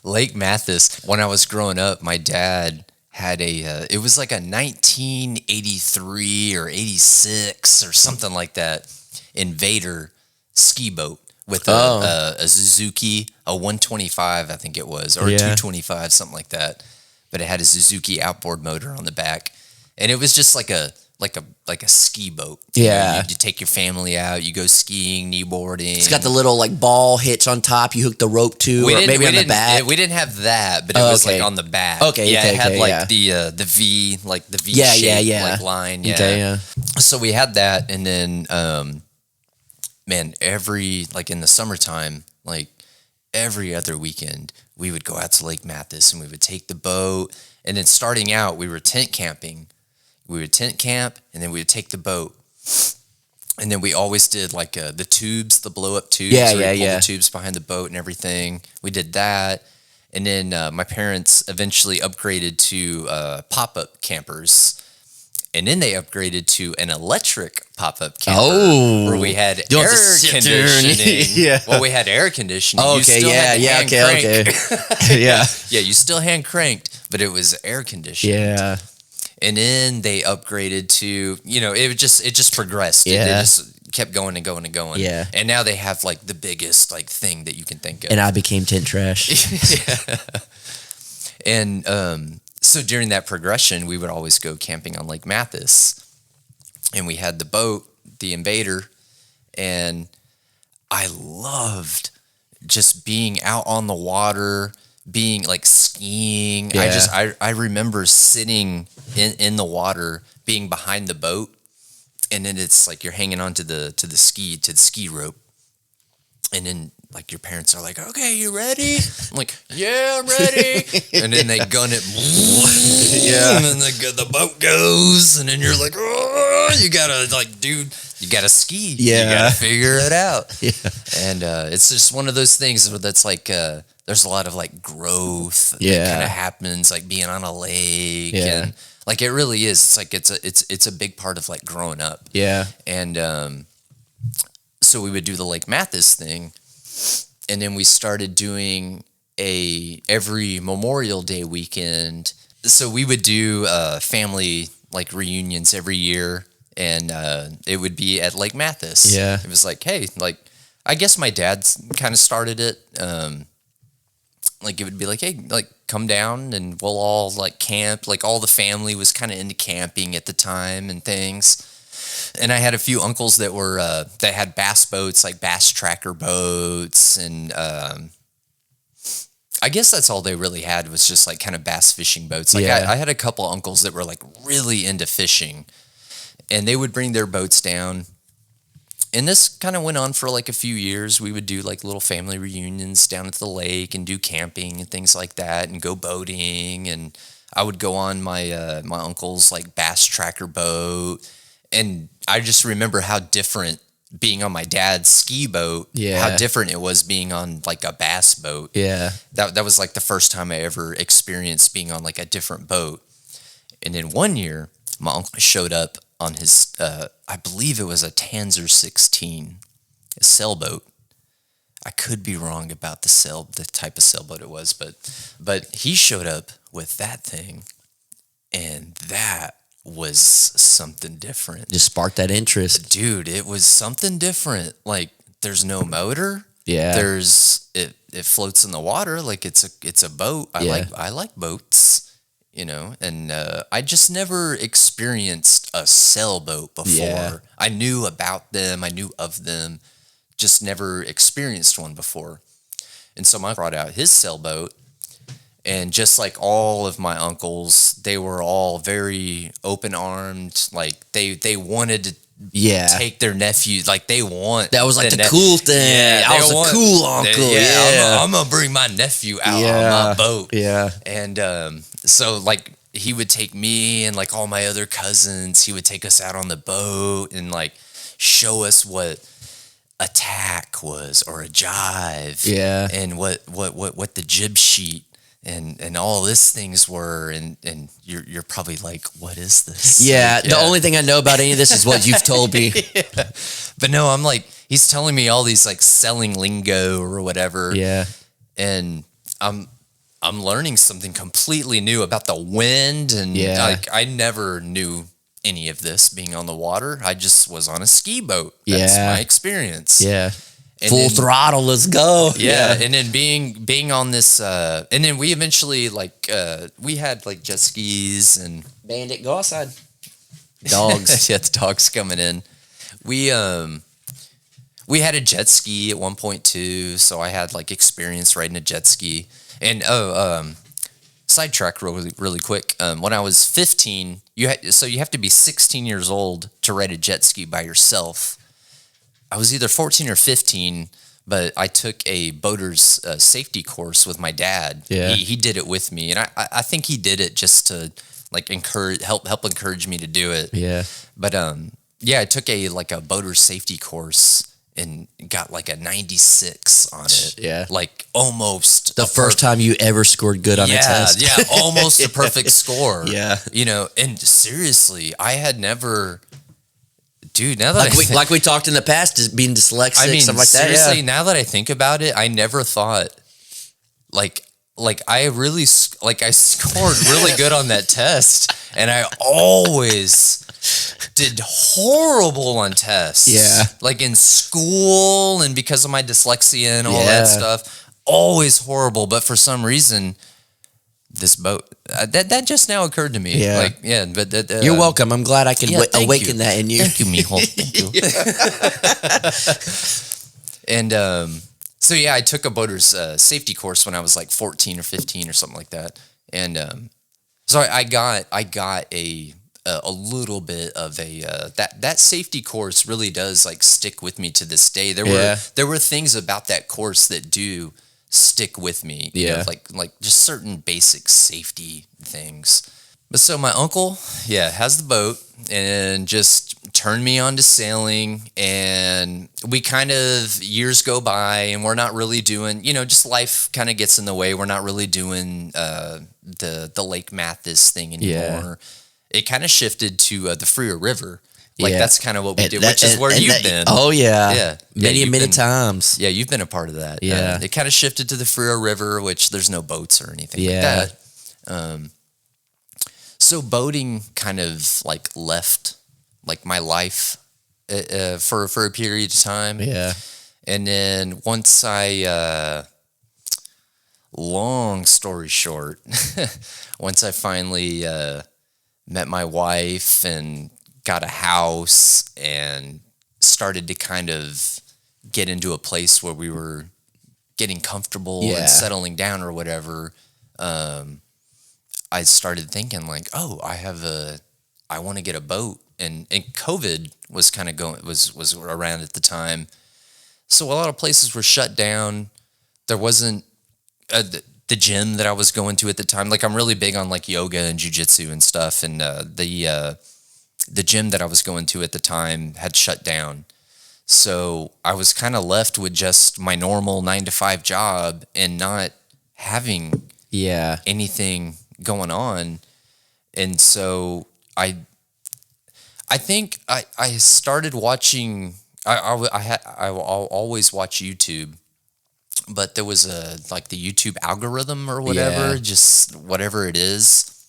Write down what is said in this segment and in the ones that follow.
Lake Mathis. When I was growing up, my dad had it was like a 1983 or 86 or something like that Invader ski boat with a Suzuki, a 125, I think it was, or a 225, something like that. But it had a Suzuki outboard motor on the back, and it was just like a ski boat. You take your family out, you go skiing, kneeboarding. It's got the little like ball hitch on top. You hook the rope to, or maybe on the back. We didn't have that, but it was like on the back. Okay, it had like the V, like the V shape, like line. Yeah. Okay, So we had that, and then man, like in the summertime, like every other weekend, we would go out to Lake Mathis and we would take the boat. And then starting out, we were tent camping. We would tent camp, and then we would take the boat. And then we always did like the tubes, the blow up tubes. Pull the tubes behind the boat and everything. We did that. And then my parents eventually upgraded to pop-up campers. And then they upgraded to an electric pop-up camper where we had air conditioning. Well, we had air conditioning. Oh, okay, okay. Yeah, you still hand cranked, but it was air conditioned. Yeah. And then they upgraded to, it just progressed. Yeah. It just kept going and going and going. Yeah. And now they have like the biggest like thing that you can think of. And I became tent trash. Yeah. And so during that progression, we would always go camping on Lake Mathis. And we had the boat, the Invader, and I loved just being out on the water, being like skiing. Yeah. I remember sitting in the water, being behind the boat, and then it's like you're hanging on to the ski rope, and then like your parents are like, "Okay, you ready?" I'm like, "Yeah, I'm ready." And then they gun it, and then the boat goes, and then you're like, "Oh, you gotta you gotta ski, you gotta figure it out." Yeah. And it's just one of those things that's like there's a lot of like growth that kind of happens, like being on a lake, and like it really is. It's like it's a big part of like growing up. Yeah. And so we would do the Lake Mathis thing, and then we started doing every Memorial Day weekend. So we would do family like reunions every year, and it would be at Lake Mathis. Yeah. It was like, hey, like I guess my dad kind of started it. Like it would be like, hey, like come down and we'll all like camp. Like all the family was kind of into camping at the time and things. And I had a few uncles that were that had bass boats, like bass tracker boats, and I guess that's all they really had was just like kind of bass fishing boats. Like I had a couple uncles that were like really into fishing, and they would bring their boats down. And this kind of went on for like a few years. We would do like little family reunions down at the lake and do camping and things like that, and go boating. And I would go on my my uncle's like bass tracker boat, and I just remember how different being on my dad's ski boat, how different it was being on like a bass boat. Yeah. That was like the first time I ever experienced being on like a different boat. And then one year, my uncle showed up on his, I believe it was a Tanzer 16, a sailboat. I could be wrong about the type of sailboat it was, but he showed up with that thing, and that was something different. Just sparked that interest. Dude, it was something different. Like there's no motor. Yeah. It floats in the water like it's a boat. I like boats. And I just never experienced a sailboat before. Yeah. I knew about them, I knew of them, just never experienced one before. And so my brought out his sailboat, and just like all of my uncles, they were all very open-armed. Like they wanted to take their nephews. Like they want that was like the cool thing. Yeah, I was a cool uncle. I'm gonna bring my nephew out on my boat. Yeah, and so like he would take me and like all my other cousins. He would take us out on the boat and like show us what a tack was or a jive. Yeah, and what the jib sheet and all these things were, and you're probably like, what is this? Yeah, like, the only thing I know about any of this is what you've told me. But no, I'm like, he's telling me all these like selling lingo or whatever. Yeah. And I'm I'm learning something completely new about the wind, and like I never knew any of this being on the water. I just was on a ski boat. That's my experience. Yeah. And Full throttle, let's go. Yeah. And then being on this, and then we eventually we had like jet skis and Bandit, go outside. Dogs. yeah, the dogs coming in. We had a jet ski at one point too, so I had like experience riding a jet ski. And sidetrack really quick. When I was 15, you have to be 16 years old to ride a jet ski by yourself. I was either 14 or 15, but I took a boater's safety course with my dad. Yeah. He did it with me, and I think he did it just to like help encourage me to do it. Yeah. But I took a boater's safety course and got like a 96 on it. Yeah. Like almost the first time you ever scored good on a test. Yeah, almost a perfect score. Yeah. You know, and seriously, I had never, dude, now that like we talked in the past, just being dyslexic, stuff like that. Seriously, now that I think about it, I never thought like I really I scored really good on that test, and I always did horrible on tests. Yeah. Like in school, and because of my dyslexia and all that stuff, always horrible. But for some reason, this boat that just now occurred to me. Yeah. But you're welcome. I'm glad I can awaken that in you. Thank you, mijo. Thank you. And so yeah, I took a boater's safety course when I was like 14 or 15 or something like that, and so I got a little bit of a that safety course really does like stick with me to this day. There were things about that course that do stick with me. You know, like just certain basic safety things. But so my uncle, has the boat and just turned me on to sailing, and we kind of, years go by and we're not really doing, just life kind of gets in the way. We're not really doing the Lake Mathis thing anymore. It kind of shifted to the Freer River. Like that's kind of what we did, which is where you've been. Oh yeah. Yeah. Many times. Yeah, you've been a part of that. Yeah. It kind of shifted to the Freer River, which there's no boats or anything like that. So boating kind of like left like my life for a period of time. Yeah. And then once long story short, once I finally met my wife and got a house and started to kind of get into a place where we were getting comfortable and settling down or whatever, I started thinking like, I want to get a boat, and COVID was kind of was around at the time, so a lot of places were shut down. There wasn't the gym that I was going to at the time. Like I'm really big on like yoga and jujitsu and stuff, and the gym that I was going to at the time had shut down. So I was kind of left with just my normal 9-to-5 job and not having anything going on. And so I think I started watching. I'll always watch YouTube, but there was the YouTube algorithm or whatever, just whatever it is,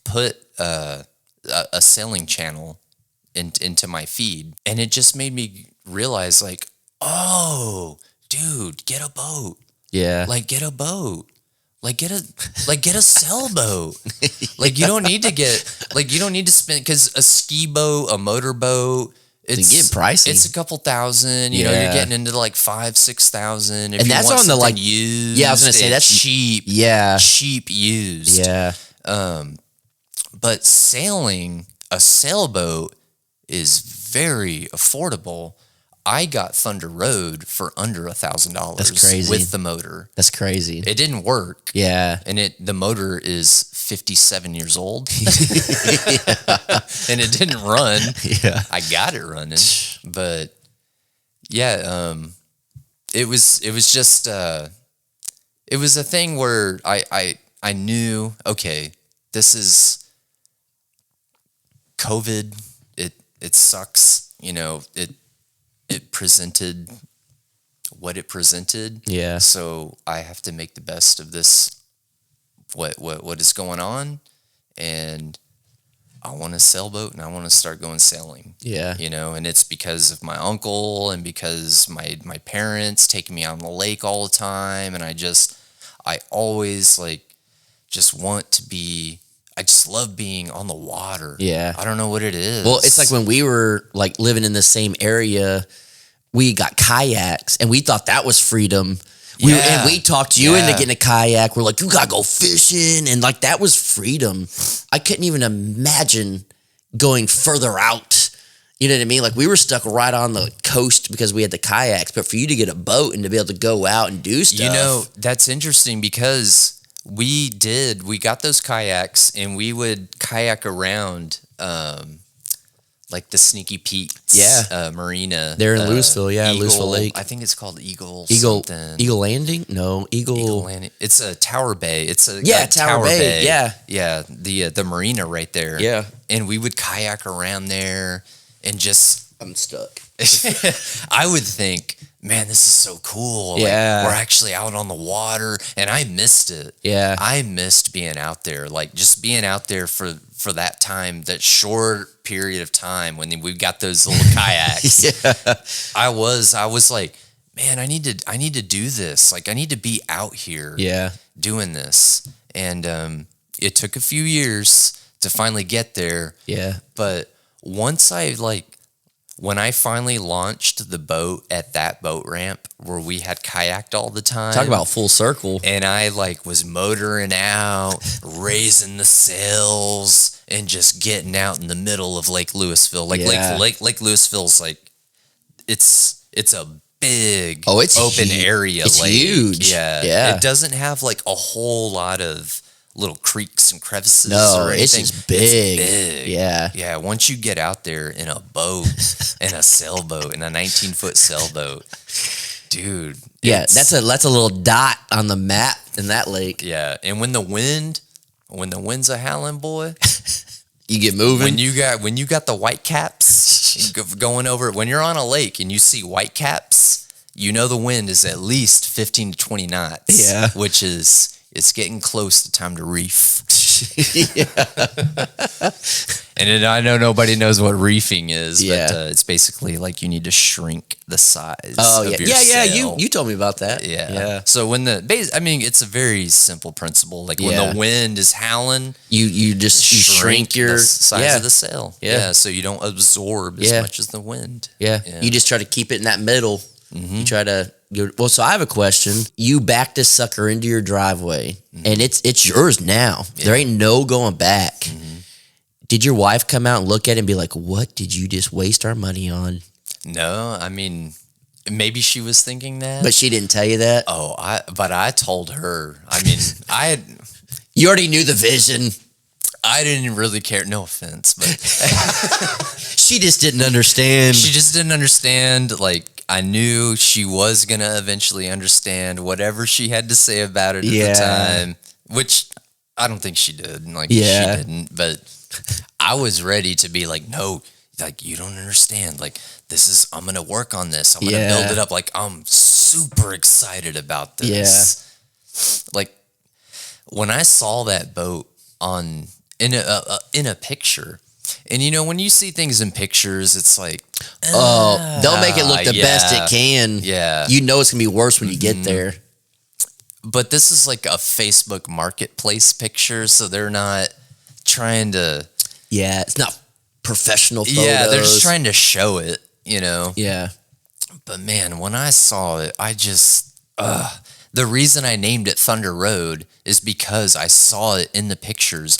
put a sailing channel into my feed, and it just made me realize like, oh, dude, get a boat. Yeah, like get a boat. Like get a sailboat. Like you don't need to spend, because a ski boat, a motorboat, it's get pricey. It's a couple thousand. You know, you're getting into like 5,000-6,000. And that's on the like used. Yeah, I was gonna say that's cheap. Yeah, cheap used. Yeah. But sailing a sailboat is very affordable. I got Thunder Road for under $1,000. That's crazy. With the motor. That's crazy. It didn't work. Yeah. And the motor is 57 years old. And it didn't run. Yeah. I got it running. But yeah, it was just it was a thing where I knew, okay, this is COVID. It sucks, it presented what it presented. Yeah. So I have to make the best of this what is going on, and I want a sailboat and I want to start going sailing. Yeah. And it's because of my uncle and because my parents taking me out on the lake all the time. And I always just want to be, I just love being on the water. Yeah. I don't know what it is. Well, it's like when we were living in the same area, we got kayaks and we thought that was freedom. And we talked you into getting a kayak. We're like, you gotta go fishing, and that was freedom. I couldn't even imagine going further out. You know what I mean? We were stuck right on the coast because we had the kayaks. But for you to get a boat and to be able to go out and do stuff, that's interesting because we got those kayaks and we would kayak around. The Sneaky Pete's marina. They're in Louisville, Louisville Lake. I think it's called Eagle Landing? No, Eagle Landing. It's a Tower Bay. It's a Tower Bay. Yeah, the marina right there. Yeah. And we would kayak around there and just... I'm stuck. I would think, man, this is so cool. Yeah. We're actually out on the water, and I missed it. Yeah. I missed being out there, just being out there for that time, that short period of time when we got those little kayaks. Yeah. I was like, man, I need to do this. I need to be out here doing this. And it took a few years to finally get there. Yeah. But once when I finally launched the boat at that boat ramp where we had kayaked all the time. Talk about full circle. And I was motoring out, raising the sails, and just getting out in the middle of Lake Louisville. Lake Louisville's it's a big open area it's lake. Huge. Yeah. It doesn't have a whole lot of little creeks and crevices or anything. It's just big. It's big. Yeah. Yeah. Once you get out there in a boat, in a sailboat, in a 19-foot sailboat, dude. Yeah, that's a little dot on the map in that lake. Yeah. And when the wind's a howling, boy, you get moving. When you got the white caps going over, when you're on a lake and you see white caps, the wind is at least 15 to 20 knots. Yeah. Which is, it's getting close to time to reef. And then I know nobody knows what reefing is, but it's basically you need to shrink the size of your sail. You told me about that. Yeah. So when it's a very simple principle. When the wind is howling, you shrink your the size of the sail. Yeah. So you don't absorb as much as the wind. Yeah. You just try to keep it in that middle. Mm-hmm. You try to well, so I have a question. You backed this sucker into your driveway, and it's yours now. Yeah. There ain't no going back. Mm-hmm. Did your wife come out and look at it and be like, what did you just waste our money on? No, maybe she was thinking that. But she didn't tell you that? But I told her. You already knew the vision. I didn't really care. No offense, but... She just didn't understand. She just didn't understand, I knew she was going to eventually understand whatever she had to say about it at the time, which I don't think she did. She didn't, but I was ready to be no, you don't understand. I'm going to work on this. I'm going to build it up. I'm super excited about this. Yeah. When I saw that boat in a picture, and when you see things in pictures, it's they'll make it look the best it can. Yeah. It's going to be worse when you get there. But this is a Facebook marketplace picture, so they're not trying to... Yeah, it's not professional photos. Yeah, they're just trying to show it, Yeah. But man, when I saw it, I just... the reason I named it Thunder Road is because I saw it in the pictures.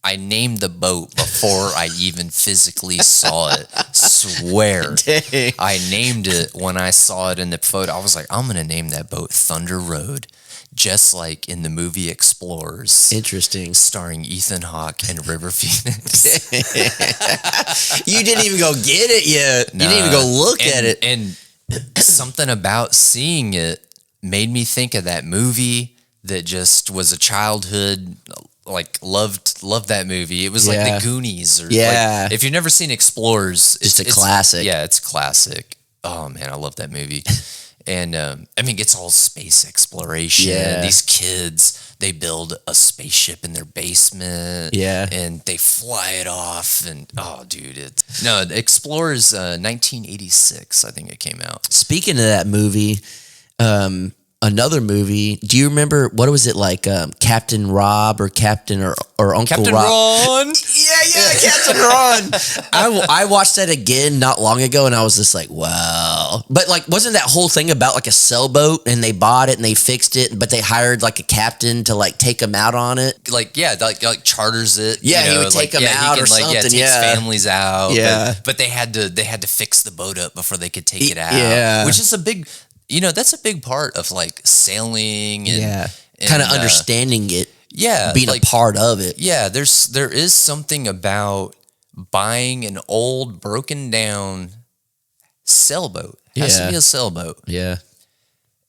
I named the boat before I even physically saw it. Swear. Dang. I named it when I saw it in the photo. I was like, I'm going to name that boat Thunder Road. Just like in the movie Explorers. Interesting. Starring Ethan Hawke and River Phoenix. You didn't even go get it yet. You didn't even go look at it. And something about seeing it made me think of that movie that just was a childhood... loved that movie. It was like the Goonies, or if you've never seen Explorers, it's a classic. Yeah, it's classic. Oh man, I love that movie. And I mean, it's all space exploration. Yeah. These kids, they build a spaceship in their basement. Yeah. And they fly it off. And oh, dude, Explorers 1986, I think it came out. Speaking of that movie, another movie. Do you remember what was it like? Captain Rob or Captain or Uncle Captain Rob? Ron. Yeah, Captain Ron. I watched that again not long ago, and I was just like, wow. But like, wasn't that whole thing about like a sailboat, and they bought it and they fixed it, but they hired like a captain to like take them out on it? Like charters it. Yeah, he would take them out or something. Yeah, takes families out. Yeah, but they had to fix the boat up before they could take it out. Yeah, which is a big. That's a big part of like sailing and kind of understanding it. Yeah, being like, a part of it. Yeah, there is something about buying an old broken down sailboat. It has to be a sailboat. Yeah.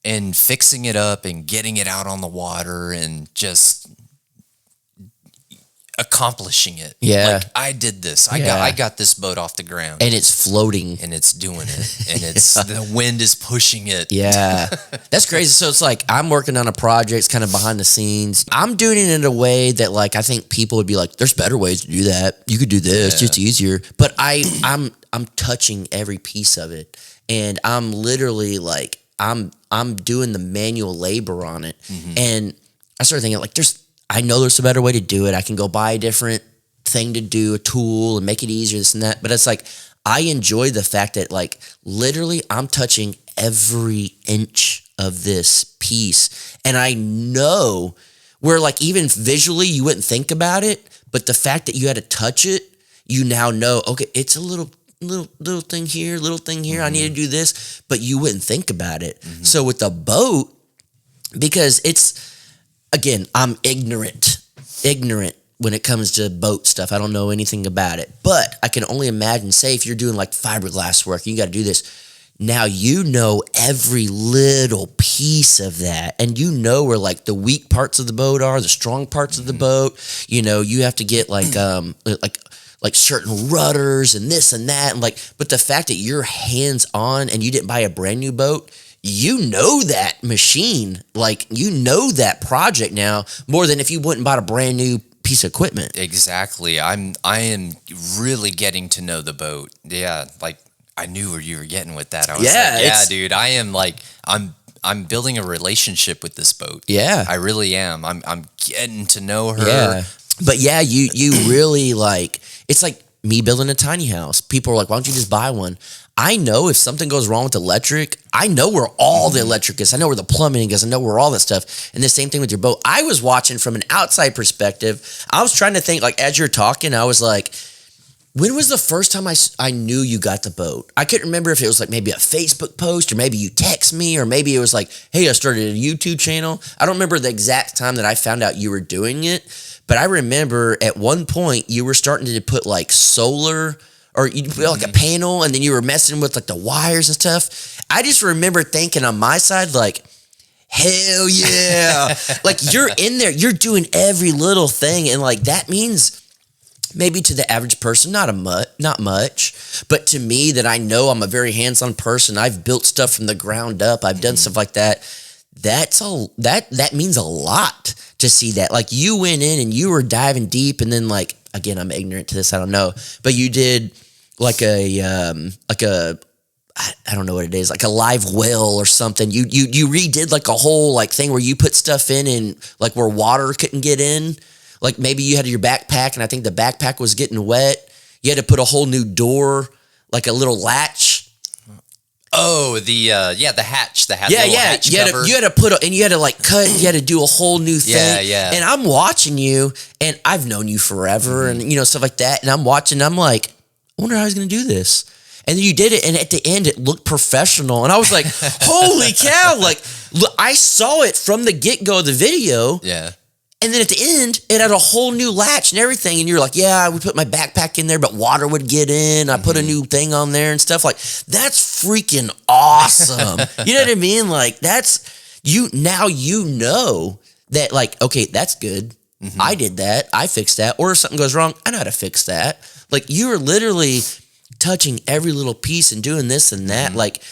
And fixing it up and getting it out on the water and just accomplishing it. Yeah. Like, I did this. I got this boat off the ground. And it's floating. And it's doing it. And it's the wind is pushing it. Yeah. That's crazy. So it's like I'm working on a project, it's kind of behind the scenes. I'm doing it in a way that like I think people would be like, there's better ways to do that. You could do this, just easier. But I'm touching every piece of it. And I'm literally like I'm doing the manual labor on it. Mm-hmm. And I started thinking like I know there's a better way to do it. I can go buy a different thing to do, a tool, and make it easier, this and that. But it's like, I enjoy the fact that like, literally I'm touching every inch of this piece. And I know where like, even visually you wouldn't think about it, but the fact that you had to touch it, you now know, okay, it's a little thing here, mm-hmm. I need to do this, but you wouldn't think about it. Mm-hmm. So with the boat, because again, I'm ignorant when it comes to boat stuff. I don't know anything about it, but I can only imagine, say if you're doing like fiberglass work, you got to do this. Now you know every little piece of that, and you know where like the weak parts of the boat are, the strong parts of the boat. You have to get like certain rudders and this and that, and like. But the fact that you're hands on and you didn't buy a brand new boat. You know that machine, like you know that project now more than if you went and bought a brand new piece of equipment. Exactly. I am really getting to know the boat. Yeah, like I knew where you were getting with that. I was like, dude, I am like I'm building a relationship with this boat. Yeah. I really am. I'm getting to know her. Yeah. But yeah, you really like, it's like me building a tiny house. People are like, why don't you just buy one? I know if something goes wrong with electric, I know where all the electric is. I know where the plumbing is. I know where all that stuff. And the same thing with your boat. I was watching from an outside perspective. I was trying to think, like, as you're talking, I was like, when was the first time I knew you got the boat? I couldn't remember if it was like maybe a Facebook post or maybe you text me or maybe it was like, hey, I started a YouTube channel. I don't remember the exact time that I found out you were doing it. But I remember at one point you were starting to put like solar or you put like a panel and then you were messing with like the wires and stuff. I just remember thinking on my side, like, hell yeah. Like you're in there, you're doing every little thing. And like, that means maybe to the average person, not much, but to me that I know I'm a very hands-on person. I've built stuff from the ground up. I've done stuff like that. That means a lot to see that. Like you went in and you were diving deep and then like, again, I'm ignorant to this. I don't know, but you did like I don't know what it is, like a live well or something. You redid like a whole like thing where you put stuff in and like where water couldn't get in. Like maybe you had your backpack and I think the backpack was getting wet. You had to put a whole new door, like a little latch. Oh, the hatch, hatch cover. You had to put and you had to like cut. You had to do a whole new thing. Yeah. And I'm watching you, and I've known you forever, and stuff like that. And I'm watching. I'm like, I wonder how he's gonna do this. And then you did it, and at the end, it looked professional. And I was like, holy cow! Like, look, I saw it from the get go of the video. Yeah. And then at the end, it had a whole new latch and everything. And you're like, yeah, I would put my backpack in there, but water would get in. I put a new thing on there and stuff. Like, that's freaking awesome. You know what I mean? Like, that's, now you know that, like, okay, that's good. Mm-hmm. I did that. I fixed that. Or if something goes wrong, I know how to fix that. Like, you are literally touching every little piece and doing this and that. Like,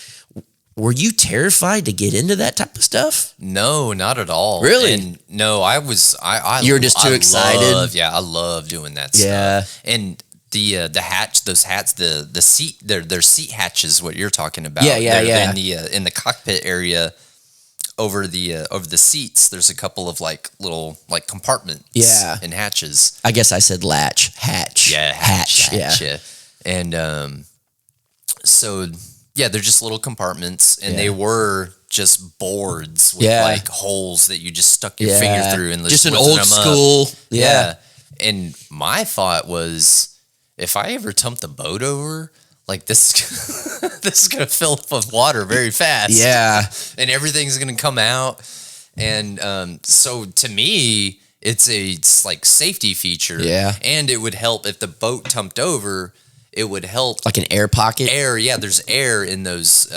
Were you terrified to get into that type of stuff? No, not at all. Really? And no, I You were just too excited? I love doing that Yeah. stuff. And the hatch, those hats, the seat, their seat hatches, what you're talking about. Yeah, They're in the cockpit area over the seats. There's a couple of like little like compartments. Yeah. And hatches. I guess I said hatch. Yeah, hatch. yeah. And so yeah, they're just little compartments, and they were just boards with like holes that you just stuck your finger through, and just an lifted old them school. up. Yeah. And my thought was, if I ever tump the boat over, like this, this is gonna fill up with water very fast. Yeah. And everything's gonna come out. And so to me, it's like safety feature. Yeah. And it would help if the boat tumped over. It would help, Like an air pocket. air. Yeah, there's air in those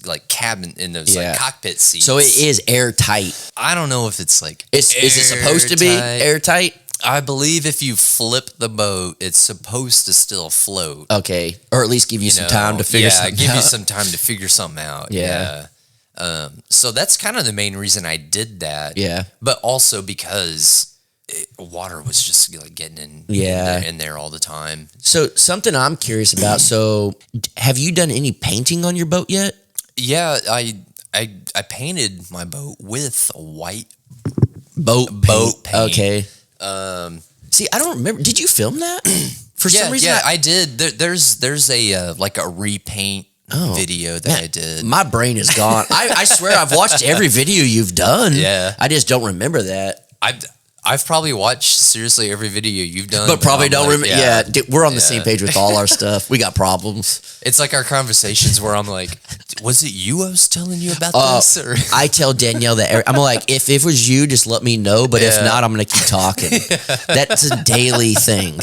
like cabin, in those like cockpit seats. So it is airtight. I don't know if it's like Is it supposed to be airtight? I believe if you flip the boat, it's supposed to still float. Okay, or at least give you some time to figure something out. Yeah, give you some time to figure something out. Yeah. So that's kind of the main reason I did that. Yeah. But also because water was just like getting in there all the time. So something I'm curious about. So have you done any painting on your boat yet? Yeah, I painted my boat with a white boat paint. Okay. See, I don't remember. Did you film that? For some reason, I did. There's a like a repaint video that I did. My brain is gone. I swear I've watched every video you've done. Yeah. I just don't remember that. I've probably watched seriously every video you've done, but probably don't remember. Yeah, we're on the same page with all our stuff. We got problems. It's like our conversations where I'm like, was it you I was telling you about this? Or? I tell Danielle that I'm like, if it was you, just let me know. But if not, I'm going to keep talking. That's a daily thing.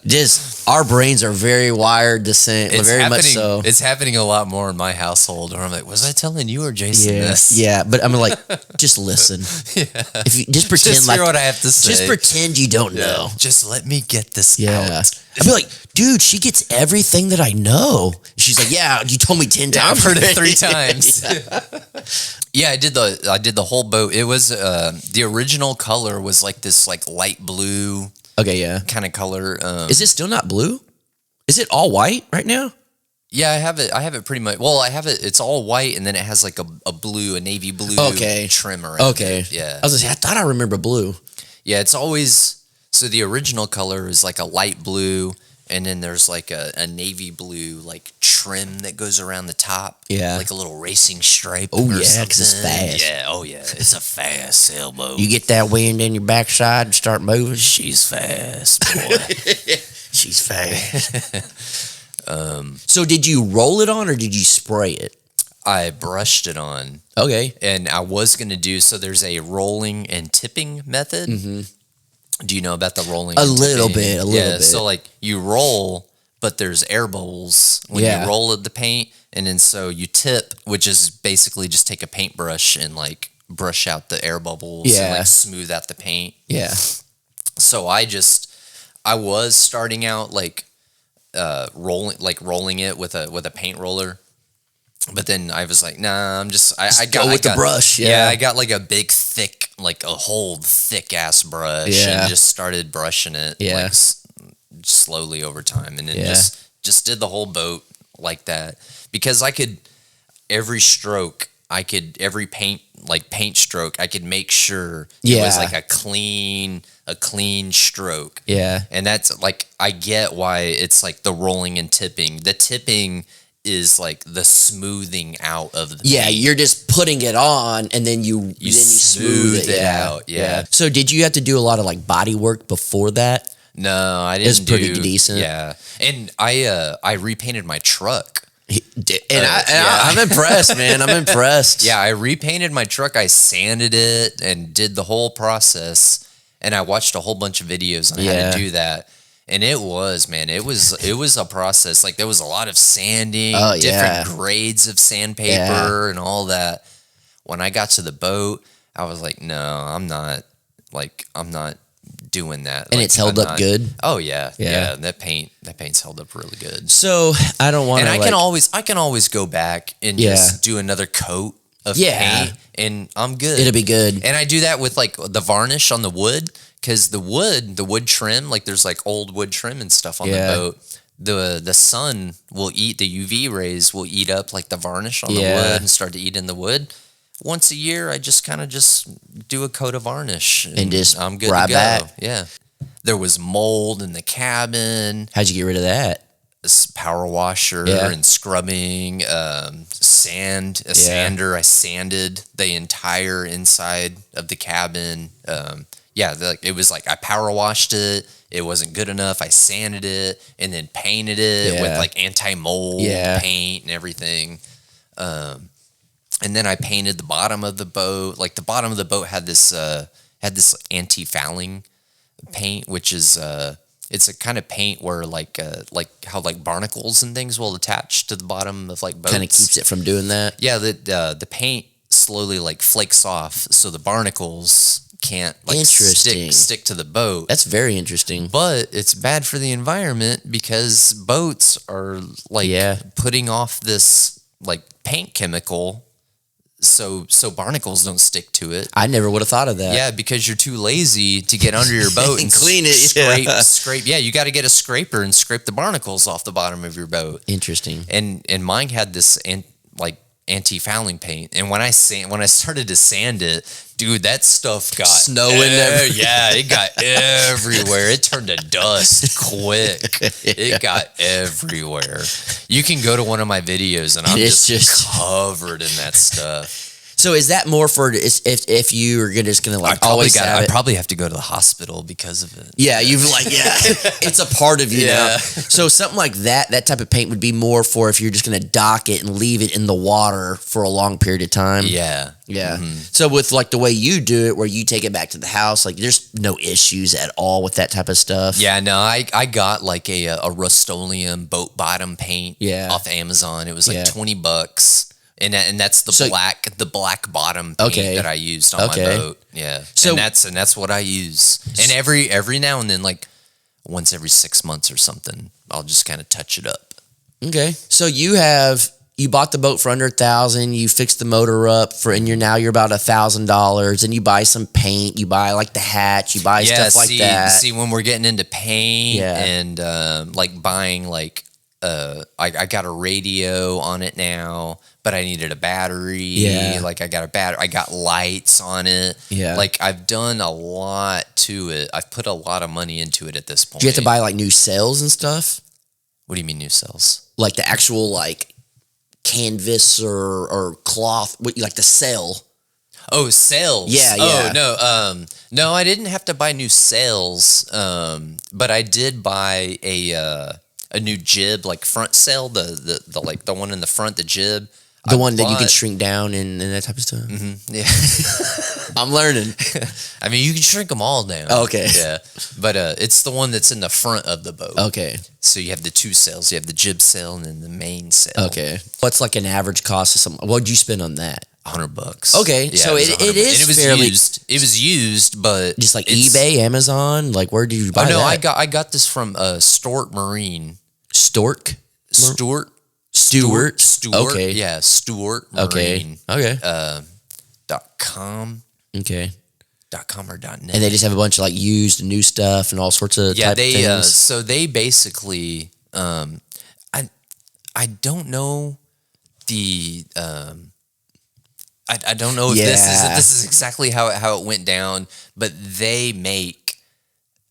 Just our brains are very wired the same. It's very happening, much so. It's happening a lot more in my household where I'm like, was I telling you or Jason this? Yeah, but I'm like, just listen. If you just pretend just like hear what I have to say. Just pretend you don't know. Just let me get this out. I'd be like, dude, she gets everything that I know. She's like, yeah, you told me 10 times. I've heard it 3 times. I did the whole boat. It was the original color was like this like light blue. Okay, yeah. Kind of color. Is it still not blue? Is it all white right now? Yeah, I have it pretty much. Well, I have it. It's all white, and then it has like a navy blue trim around it. Yeah. I thought I remember blue. Yeah, it's always, so the original color is like a light blue, and then there's like a navy blue like trim that goes around the top. Yeah. Like a little racing stripe. Oh, yeah, because it's fast. Yeah, oh yeah, it's a fast sailboat. You get that wind in your backside and start moving. She's fast, boy. She's fast. So did you roll it on or did you spray it? I brushed it on. Okay. And I was going to do, so there's a rolling and tipping method. Mm-hmm. Do you know about the rolling? A little bit. So like you roll, but there's air bubbles when you roll the paint. And then so you tip, which is basically just take a paintbrush and like brush out the air bubbles and like smooth out the paint. Yeah. So I was starting out like rolling it with a paint roller. But then I was like, nah, I got the brush. Yeah. I got like a big, thick, like a whole thick ass brush and just started brushing it like slowly over time. And then just did the whole boat like that because every paint stroke, I could make sure it was like a clean stroke. Yeah. And that's like, I get why it's like the rolling and tipping. The tipping is like the smoothing out of the paint. You're just putting it on and then you smooth it out. Yeah. So did you have to do a lot of like body work before that? No, I didn't. It's pretty decent. Yeah. And I repainted my truck. I'm impressed, man. I'm impressed. Yeah, I repainted my truck. I sanded it and did the whole process. And I watched a whole bunch of videos on how to do that. And it was a process. Like there was a lot of sanding, different grades of sandpaper and all that. When I got to the boat, I was like, no, I'm not doing that. And it's held up good? Oh yeah. Yeah. That paint's held up really good. So I don't want to. And I can always go back and just do another coat of paint, and I'm good. It'll be good. And I do that with like the varnish on the wood, because the wood trim, like there's like old wood trim and stuff on the boat. The sun will eat, the UV rays will eat up like the varnish on the wood and start to eat in the wood. Once a year, I just kind of do a coat of varnish and just I'm good to go. Back. Yeah. There was mold in the cabin. How'd you get rid of that? Power washer and scrubbing, sander. I sanded the entire inside of the cabin. It was like I power washed it. It wasn't good enough. I sanded it and then painted it with like anti-mold paint and everything. And then I painted the bottom of the boat. Like the bottom of the boat had this anti-fouling paint, which is it's a kind of paint where like how like barnacles and things will attach to the bottom of like boats. Kind of keeps it from doing that. Yeah, the paint slowly like flakes off, so the barnacles can't like stick to the boat. That's very interesting. But it's bad for the environment because boats are like putting off this like paint chemical. So barnacles don't stick to it. I never would have thought of that. Yeah, because you're too lazy to get under your boat and clean it. Scrape. Yeah, you got to get a scraper and scrape the barnacles off the bottom of your boat. Interesting. And mine had this anti-fouling paint, and when I started to sand it, dude, that stuff got snow in there. Yeah, it got everywhere. It turned to dust quick. It got everywhere. You can go to one of my videos, and I'm just covered in that stuff. So is that more for if you are just gonna like I probably have to go to the hospital because of it. Yeah, it's a part of you now. So something like that type of paint would be more for if you're just gonna dock it and leave it in the water for a long period of time. Yeah. Mm-hmm. So with like the way you do it, where you take it back to the house, like there's no issues at all with that type of stuff. Yeah, no, I got like a Rust-Oleum boat bottom paint off Amazon. It was like $20. And that's the black bottom paint that I used on my boat. Yeah. So and that's what I use. And every now and then, like once every 6 months or something, I'll just kind of touch it up. Okay. So you bought the boat for under $1,000. You fixed the motor up and you're about $1,000. And you buy some paint. You buy like the hatch. You buy stuff like that. See, when we're getting into paint and like buying like I got a radio on it now, but I needed a battery. Yeah. Like I got lights on it. Yeah. Like I've done a lot to it. I've put a lot of money into it at this point. Do you have to buy like new sails and stuff? What do you mean new sails? Like the actual like canvas or cloth, like the sail. Oh, sails. Yeah. Oh, no, I didn't have to buy new sails. But I did buy a new jib, like front sail, the like the one in the front, the jib. The one that you can shrink down and that type of stuff. Mm-hmm. Yeah. I'm learning. I mean, you can shrink them all down. Okay. Yeah. But it's the one that's in the front of the boat. Okay. So you have the two sails. You have the jib sail and then the main sail. Okay. What's like an average cost of something? What did you spend on that? $100. Okay. Yeah, so it is and it was fairly used. It was used, but just like eBay, Amazon. Like where did you buy that? I got this from Stuart Marine. Stuart. Okay. Yeah, Stuart Marine. Okay. .com. Okay. .com or .net. And they just have a bunch of like used and new stuff and all sorts of type things. So they basically I don't know the I don't know if this is exactly how it went down, but they make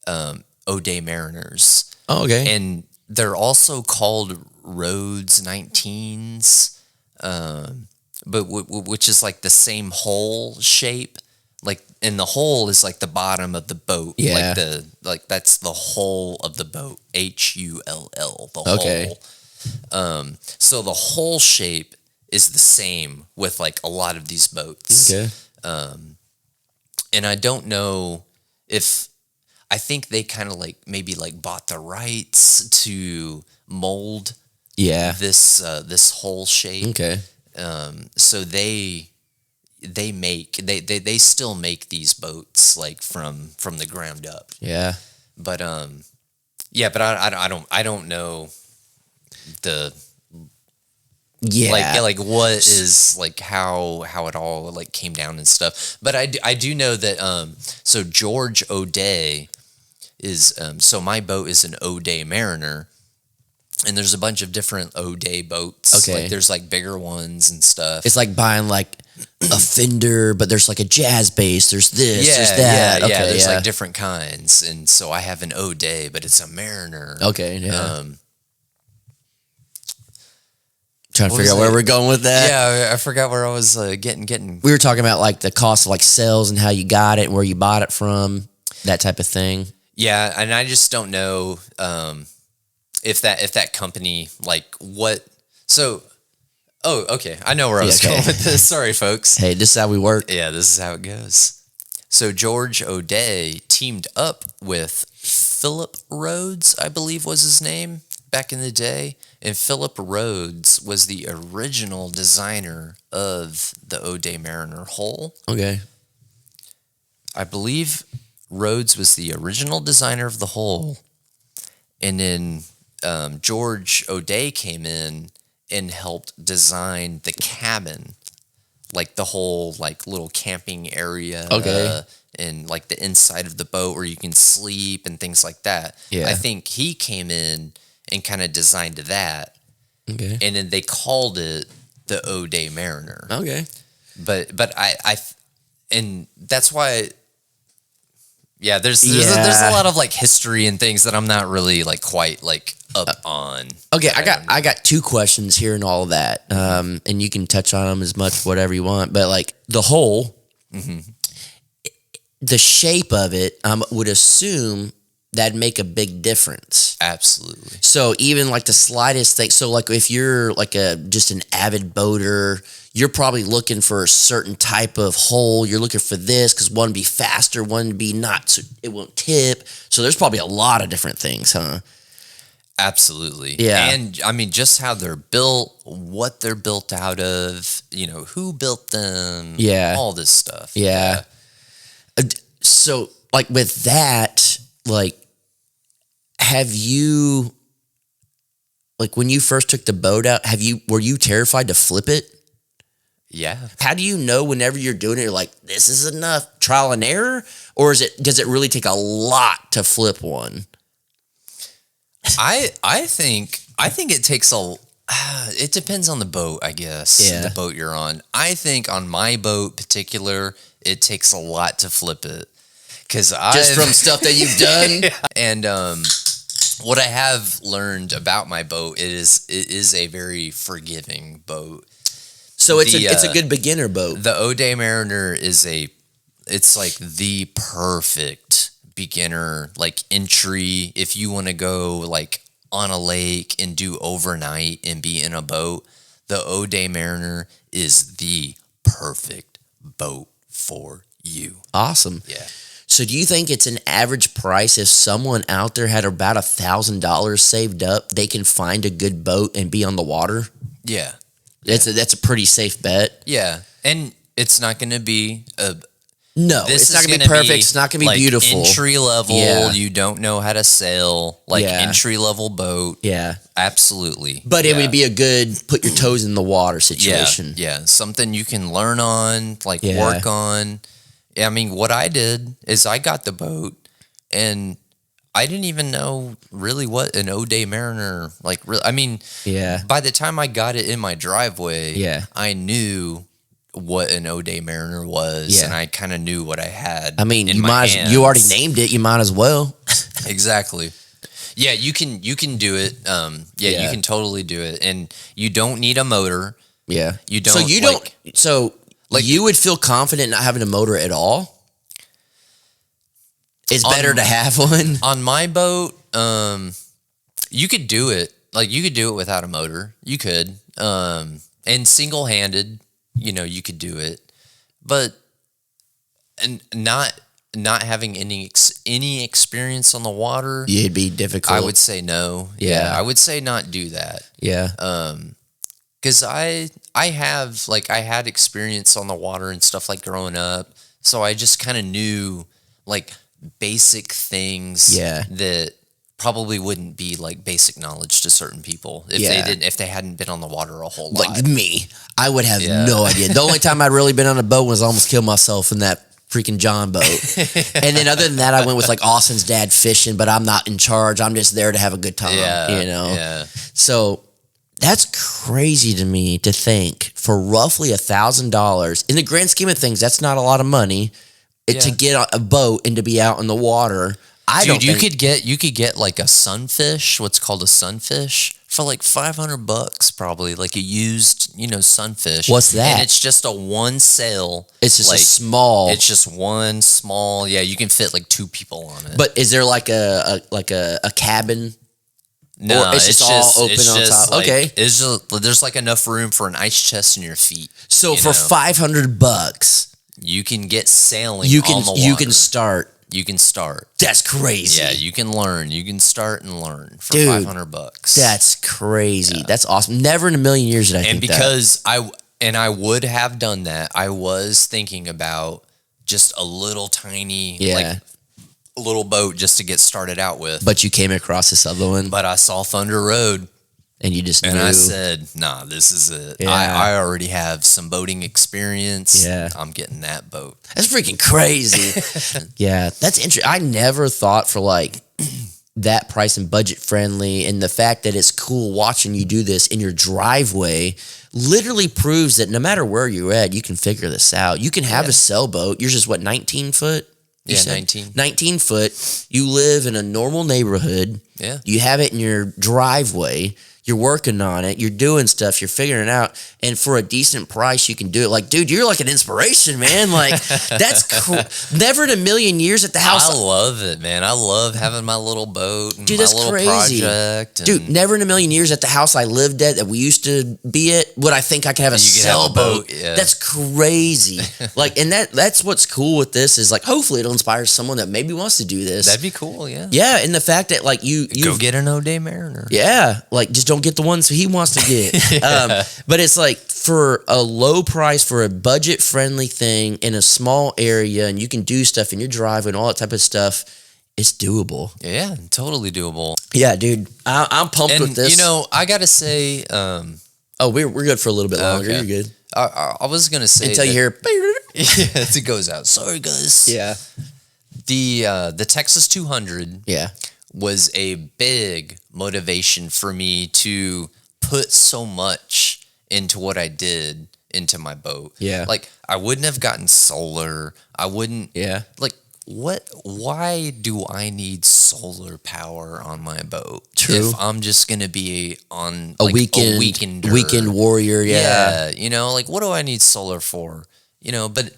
O'Day Mariners. Oh, okay. And they're also called Rhodes 19s, but which is like the same hull shape. Like, and the hull is like the bottom of the boat. Yeah. Like that's the hull of the boat. HULL. The hull. So the hull shape is the same with like a lot of these boats. Okay. And I don't know if. I think they kind of like maybe like bought the rights to mold this whole shape. Okay. So they they still make these boats like from the ground up. Yeah. But yeah, but I don't know the like what is like how it all like came down and stuff. But I do know that so George O'Day is so my boat is an O'Day Mariner. And there's a bunch of different O'Day boats. Okay. Like there's like bigger ones and stuff. It's like buying like a Fender, but there's like a jazz bass. There's this, there's that. Yeah. There's like different kinds. And so I have an O'Day, but it's a Mariner. Okay, yeah. Trying to figure out where we're going with that. Yeah, I forgot where I was getting. We were talking about like the cost of like sales and how you got it and where you bought it from, that type of thing. Yeah, and I just don't know if that company like what. So, okay, I know where I was going with this. Sorry, folks. Hey, this is how we work. Yeah, this is how it goes. So George O'Day teamed up with Philip Rhodes, I believe was his name back in the day. And Philip Rhodes was the original designer of the O'Day Mariner hull. Okay. I believe Rhodes was the original designer of the hull. And then George O'Day came in and helped design the cabin, like the whole like little camping area. Okay. And like the inside of the boat where you can sleep and things like that. Yeah. I think he came in and kind of designed that. Okay. And then they called it the O'Day Mariner. Okay. But I and that's why there's a lot of like history and things that I'm not really like quite like up on. Okay, I got two questions here and all of that. And you can touch on them as much whatever you want, but like the whole the shape of it, would assume that'd make a big difference. Absolutely. So even like the slightest thing, so like if you're like just an avid boater, you're probably looking for a certain type of hull. You're looking for this because one be faster, one be not, so it won't tip. So there's probably a lot of different things, huh? Absolutely. Yeah. And I mean, just how they're built, what they're built out of, who built them. Yeah. All this stuff. Yeah. So like with that, like, have you, like when you first took the boat out, were you terrified to flip it? Yeah. How do you know whenever you're doing it, you're like, this is enough, trial and error? Or does it really take a lot to flip one? I think it takes it depends on the boat, I guess. Yeah. The boat you're on. I think on my boat particular, it takes a lot to flip it. Just from stuff that you've done? Yeah. And what I have learned about my boat, it is a very forgiving boat. So it's a good beginner boat. The O'Day Mariner it's like the perfect beginner like entry if you want to go like on a lake and do overnight and be in a boat. The O'Day Mariner is the perfect boat for you. Awesome. Yeah. So do you think it's an average price if someone out there had about $1,000 saved up, they can find a good boat and be on the water? Yeah. That's a pretty safe bet. Yeah. And it's not going to be it's not going to be perfect. It's not going to be like beautiful. Entry level. Yeah. You don't know how to sail. Like entry level boat. Yeah. Absolutely. But it would be a good put your toes in the water situation. Yeah. Something you can learn on, like work on. I mean, what I did is I got the boat and I didn't even know really what an O'Day Mariner, like, really. I mean, by the time I got it in my driveway, I knew what an O'Day Mariner was, and I kind of knew what I had. I mean, you already named it. You might as well. Exactly. Yeah, you can do it. You can totally do it, and you don't need a motor. Yeah, you don't. So you don't. So like you would feel confident not having a motor at all. It's better to have one. On my boat, you could do it. Like you could do it without a motor. You could, and single-handed. You could do it, but and not having any experience on the water, it'd be difficult. I would say no. Yeah, I would say not do that. Yeah. Because I have like I had experience on the water and stuff like growing up, so I just kind of knew like basic things Yeah. that probably wouldn't be like basic knowledge to certain people if they hadn't been on the water a whole lot. Like me, I would have Yeah. no idea. The only time I'd really been on a boat was I almost killed myself in that freaking John boat. And then other than that, I went with like Austin's dad fishing, but I'm not in charge. I'm just there to have a good time, you know? Yeah. So that's crazy to me to think for roughly $1,000 in the grand scheme of things, that's not a lot of money to get on a boat and to be out in the water. Dude, you could get like a sunfish, what's called a sunfish, for like $500 probably, like a used, sunfish. What's that? And it's just a one sail. It's just like, a small. It's just one small. Yeah, you can fit like 2 people on it. But is there like a cabin? No, or it's just all open on top. Like, okay, there's like enough room for an ice chest in your feet. So for $500, you can get sailing. You on the water. you can start. You can start. That's crazy. Yeah, you can learn. You can start and learn for Dude, $500. That's crazy. Yeah. That's awesome. Never in a million years did I think that. And because I would have done that, I was thinking about just a little tiny, like a little boat just to get started out with. But you came across this other one. But I saw Thunder Road. And you just knew. And I said, nah, this is it. Yeah. I already have some boating experience. Yeah. I'm getting that boat. That's freaking crazy. Yeah, that's interesting. I never thought for like that price and budget friendly, and the fact that it's cool watching you do this in your driveway literally proves that no matter where you're at, you can figure this out. You can have a sailboat. Yours is what, 19 foot? Yeah, 19. 19 foot. You live in a normal neighborhood. Yeah. You have it in your driveway. You're working on it. You're doing stuff. You're figuring it out. And for a decent price, you can do it. Like, dude, you're like an inspiration, man. Like, that's cool. Never in a million years at the house. I love it, man. I love having my little boat and dude, my that's little crazy. project. Dude, never in a million years at the house I lived at that we used to be at would I think I could have a sailboat. Yeah. That's crazy. Like, and that's what's cool with this is like, hopefully it'll inspire someone that maybe wants to do this. That'd be cool, yeah. Yeah, and the fact that like you go get an O'Day Mariner. Yeah, like just don't get the ones he wants to get. But it's like for a low price, for a budget friendly thing in a small area, and you can do stuff in your driveway and all that type of stuff. It's doable. Yeah, totally doable. Yeah, dude, I'm pumped with this. I gotta say, we're good for a little bit longer. Okay. You're good. I was gonna say Until you hear, yeah, it goes out. Sorry, guys. Yeah, the Texas 200. Yeah. Was a big motivation for me to put so much into what I did into my boat. Yeah. Like I wouldn't have gotten solar. I wouldn't. Yeah. Like why do I need solar power on my boat? True. If I'm just going to be on a like weekend warrior. Yeah. Like what do I need solar for? But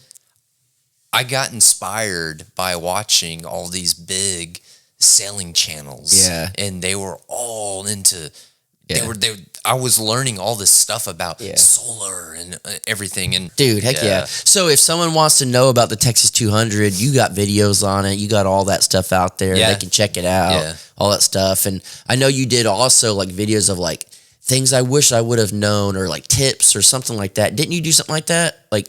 I got inspired by watching all these big sailing channels. Yeah. And they were all into I was learning all this stuff about solar and everything. And dude, heck yeah. So if someone wants to know about the Texas 200, you got videos on it. You got all that stuff out there. Yeah. They can check it out, all that stuff. And I know you did also like videos of like things I wish I would have known or like tips or something like that. Didn't you do something like that? Like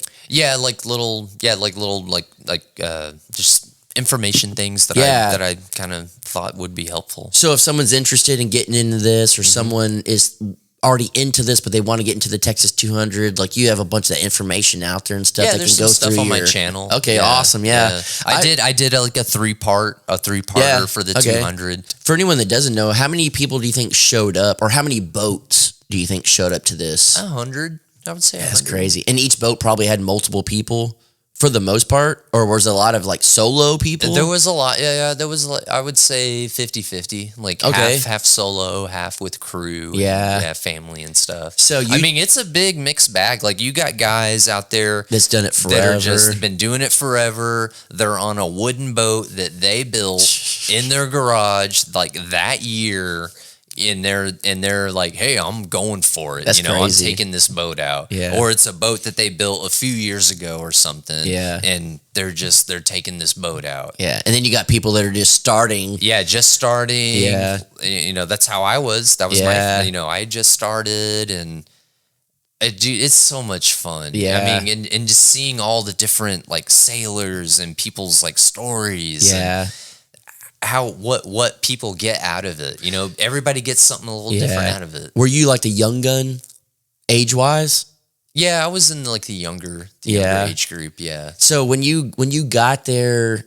just information things that I kind of thought would be helpful. So if someone's interested in getting into this or someone is already into this, but they want to get into the Texas 200, like you have a bunch of information out there and stuff. Yeah, there's some stuff on my channel. Okay, awesome. Yeah. I did like a three-parter for the 200. For anyone that doesn't know, how many people do you think showed up or how many boats do you think showed up to this? 100, I would say. That's crazy. And each boat probably had multiple people. For the most part, or was there a lot of like solo people? There was a lot. Yeah. There was, I would say 50-50, like half solo, half with crew. Yeah. Family and stuff. So it's a big mixed bag. Like you got guys out there that's done it forever. That are just been doing it forever. They're on a wooden boat that they built in their garage like that year. And they're like, hey, I'm going for it. That's crazy. I'm taking this boat out. Yeah. Or it's a boat that they built a few years ago or something. Yeah. And they're taking this boat out. Yeah. And then you got people that are just starting. Yeah, just starting. Yeah. That's how I was. That was my, I just started and Dude, it's so much fun. Yeah. I mean, and just seeing all the different like sailors and people's like stories. Yeah. And how what people get out of it. You know, everybody gets something a little different out of it. Were you like the young gun, age wise? Yeah, I was in like the younger age group. Yeah. So when you got there,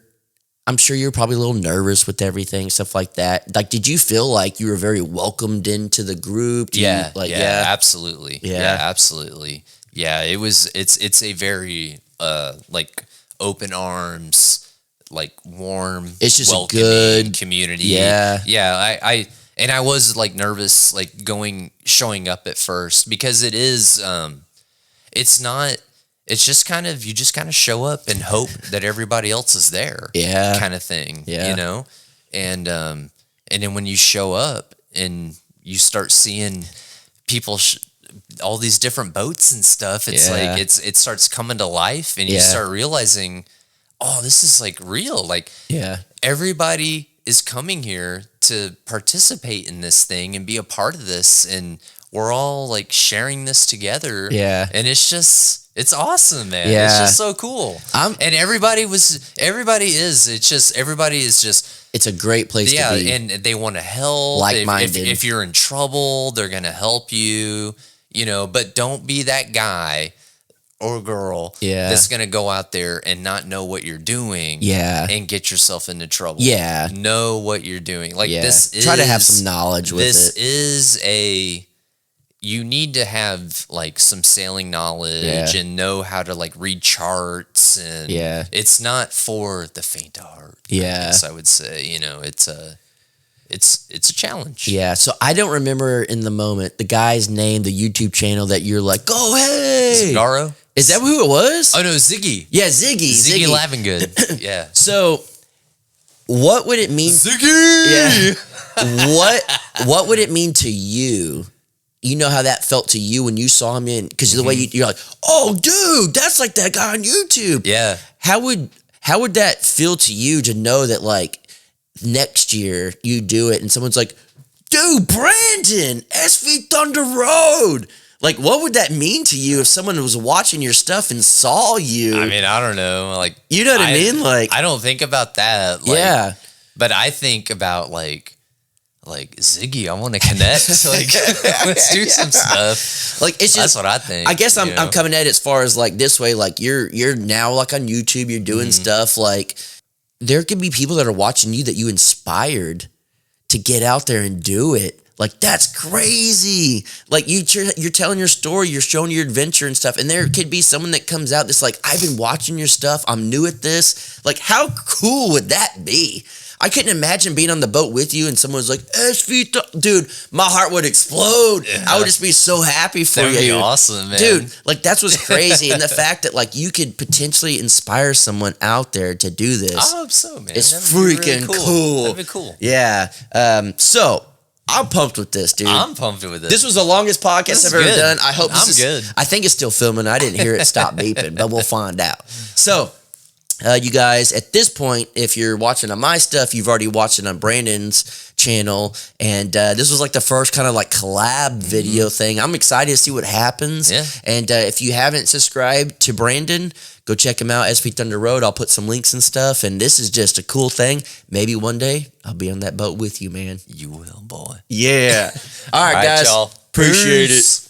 I'm sure you were probably a little nervous with everything, stuff like that. Like, did you feel like you were very welcomed into the group? Absolutely. Yeah. Yeah, absolutely. Yeah, it's a very like open arms, like warm, it's just welcoming a good community. Yeah. Yeah, I was like nervous like showing up at first because it is it's not. It's just kind of, you just kind of show up and hope that everybody else is there. Yeah. Kind of thing. Yeah. You know? And then when you show up and you start seeing people, all these different boats and stuff, it's like, it starts coming to life and you start realizing, oh, this is like real. Like, everybody is coming here to participate in this thing and be a part of this. And we're all like sharing this together. Yeah. And it's awesome, man. Yeah. It's just so cool. And everybody is just, it's a great place to be. and they want to help. Like-minded. If you're in trouble, they're going to help you, you know, but don't be that guy or girl that's going to go out there and not know what you're doing and get yourself into trouble. Yeah. Know what you're doing. Like try to have some knowledge with it. You need to have like some sailing knowledge and know how to like read charts, and it's not for the faint of heart. I guess I would say, you know, it's a challenge. Yeah. So I don't remember in the moment the guy's name, the YouTube channel that you're like, oh hey, Zagaro. Is that who it was? Oh no, Ziggy. Yeah, Ziggy Lavengood. Yeah. So what would it mean? Ziggy. Yeah. What would it meuld mean to you? You know how that felt to you when you saw him in, because the way you're like, oh, dude, that's like that guy on YouTube. Yeah. How would that feel to you to know that like next year you do it and someone's like, dude, Brandon, SV Thunder Road. Like, what would that mean to you if someone was watching your stuff and saw you? I mean, I don't know. Like, you know what I mean? Like, I don't think about that. Like, but I think about like Ziggy, I want to connect. Like, let's do some stuff. Like, it's just, that's what I think. I guess I'm coming at it as far as like this way. Like, you're now like on YouTube, you're doing stuff. Like, there could be people that are watching you that you inspired to get out there and do it. Like, that's crazy. Like, you're telling your story, you're showing your adventure and stuff, and there could be someone that comes out that's like, I've been watching your stuff, I'm new at this. Like, how cool would that be? I couldn't imagine being on the boat with you and someone was like, dude, my heart would explode. Yeah. I would just be so happy for you. That would be awesome, man. Dude, like, that's what's crazy. And the fact that, like, you could potentially inspire someone out there to do this. I hope so, man. It's freaking really cool. That'd be cool. Yeah. So, I'm pumped with this, dude. I'm pumped with this. This was the longest podcast I've ever done. I hope this is good. I think it's still filming. I didn't hear it stop beeping, but we'll find out. So, you guys, at this point, if you're watching on my stuff, you've already watched it on Brandon's channel. And this was like the first kind of like collab video thing. I'm excited to see what happens. Yeah. And if you haven't subscribed to Brandon, go check him out, SP Thunder Road. I'll put some links and stuff. And this is just a cool thing. Maybe one day I'll be on that boat with you, man. You will, boy. Yeah. All right, guys. Y'all. Appreciate it.